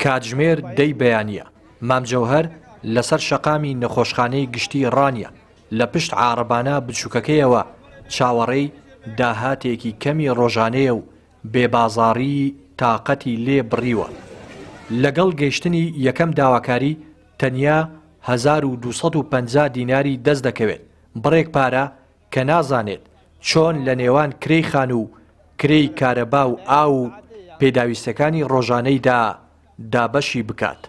کاتژمێر دەی بەیانیە مامجەوهەر لەسەر شەقامی نەخۆشخانەی گشتی ڕانیە لە پشت عارەبانە بچووکەکەیەوە چاوەڕێی داهاتێکی کەمی ڕۆژانەیە و بێبازاڕی تااقەتی لێ بڕیوە. لەگەڵ گەیشتنی یەکەم داواکاری تەنیا 1250 دیناری دەست دەکەوێت بڕێک پارە کە نازانێت چۆن لە نێوان کرێی خان و کرێی کارەبا و ئاو و پێداویستەکانی ڕۆژانەیدا دابەشی بکات.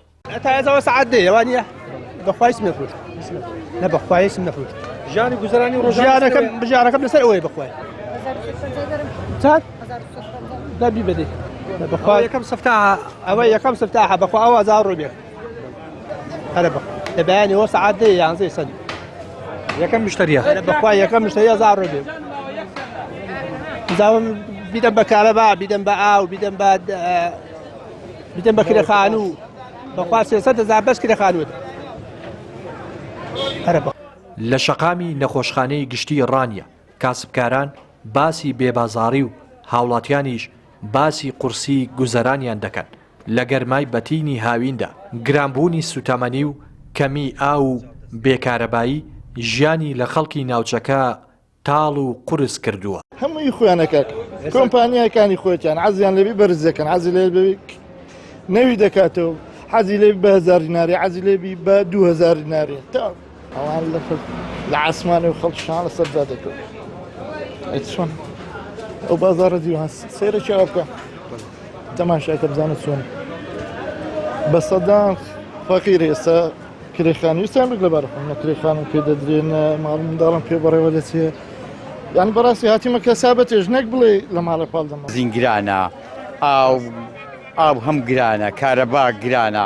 ژیانی گوزەرانی بژارەکەم لەسەر ئەوەی بخوای دەبی بەدێ بخوای یەکەم سەفتاحە ئەوە یەکەم سەفتاحە بەخوا ئەوە 1000 ڕۆبێک هەرە بە لە بەیانیەوە سەعات دێ 11 سەدی یەکەم مشتریە بەخوا یەکەم مشتری 1000 ڕۆبێک زاوم بیدەم بە کارەبا بیدەم بە ئاو بیدەم بە کرێخان و بەخوا 300,000 بەس کرێخانوت هەرە بە لە شەقامی نەخۆشخانەی گشتی ڕانیە کاسبکاران باسی بێبازاڕی و هاوڵاتیانیش باسی قورسی گوزەرانیان دەکەن لە گەرمای بەتینی هاویندا گرانبوونی سوتەمەنی و کەمی ئاو و بێکارەبایی ژیانی لە خەڵکی ناوچەکە تاڵ و قورس کردووە. هەمووی خۆیانەکە کۆمپانیاکانی خۆیان عەزیان لێبی بەرزەکەن عەزی لێ نەوی دەکاتەوە حەزی لێ بە 1000 دیناری عەزی لێبی بە 2000 دیناری تا ئەوان لە عاسمانێ و خەڵکیشان لەسەر دادەکەوت چۆن ئەو بازاڕە دیوان سەیرەکی ئەوە بکە تەماشاکە بزانە چۆن بە سەدان فەقیرە ئێستا کرێخانی ویستیان بک لەبەر خۆم کرێخانم پێ دەدرێن ماڵ منداڵم پێ بەڕێوە دەچێ یعنی بەڕاستی هاتیمە کەسابەتێژ نەک بڵێ لە ماڵە پاڵ دەما زینگرانە ئاو هەم گرانە کارەبا گرانە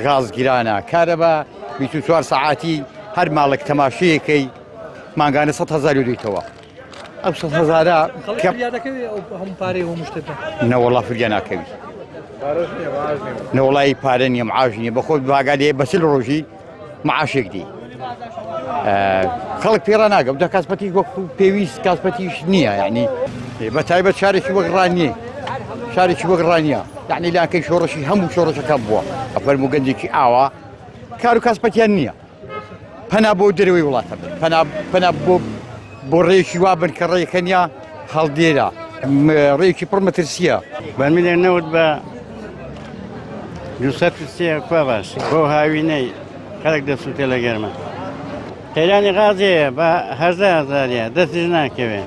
غاز گرانە کارەبا 24 ساعاتی هەر ماڵک تەماشەیەکەی مانگانە 100,000 دەیتەوە ئەو 100,000 هەم پارەی و مشتەکە نەوەڵا فریا ناکەوی نەوەڵی پارە نیە معاش نیە بە خۆت باگالێ بەسل ڕۆژی معاشێک دی خەڵک پێڕ ناگەم دە کاسپەتی وەکو پێویست کاسپەتیش نییە یعنی بە تایبەت شارێکی وەک ڕانیە شارێکی وەک ڕانیە یعنی لاکەی شۆڕشی هەموو شۆڕەشەکە بووە ئەفەرمو گەنجێکی ئاوا کار و کاسپەتیان نییە پەنا بۆ دەرەوەی وڵاتە پەنا بۆ ڕێیەکی وابن کە ڕێیەکەنیا هەڵدێرە ڕێیەکی پڕ مەترسیە بەرمیلێ نەوت بە 200 کوا باش بۆ هاوینەی خەڵک دەسووتێ لە گەرمە قەیرانی غازەیە بە 10,000 دەستش ناکەوێ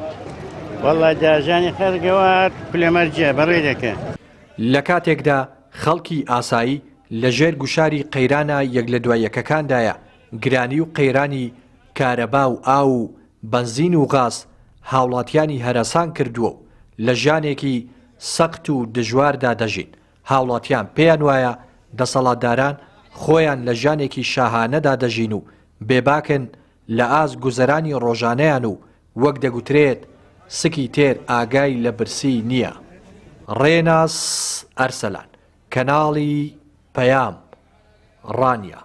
وەڵڵای جاژانی خەرگەوات پلێمەرجە بەڕێ دەکە. لە کاتێکدا خەڵکی ئاسایی لەژێر گوشاری قەیرانە یەک لە دوای یەکەکاندایە گرانی و قەیرانی کارەبا و ئاو و بەنزین و غاز هاوڵاتیانی هەرەسان کردووە و لە ژیانێکی سەخت و دژواردا دەژین هاوڵاتیان پێیان وایە دەسەڵاتداران خۆیان لە ژیانێکی شاهانەدا دەژین و بێباکن لە ئاز گوزەرانی ڕۆژانەیان و وەک دەگوترێت سکی تێر ئاگای لە برسی نییە. ڕێناس ئەرسەلان کەناڵی پەیام ڕانیە.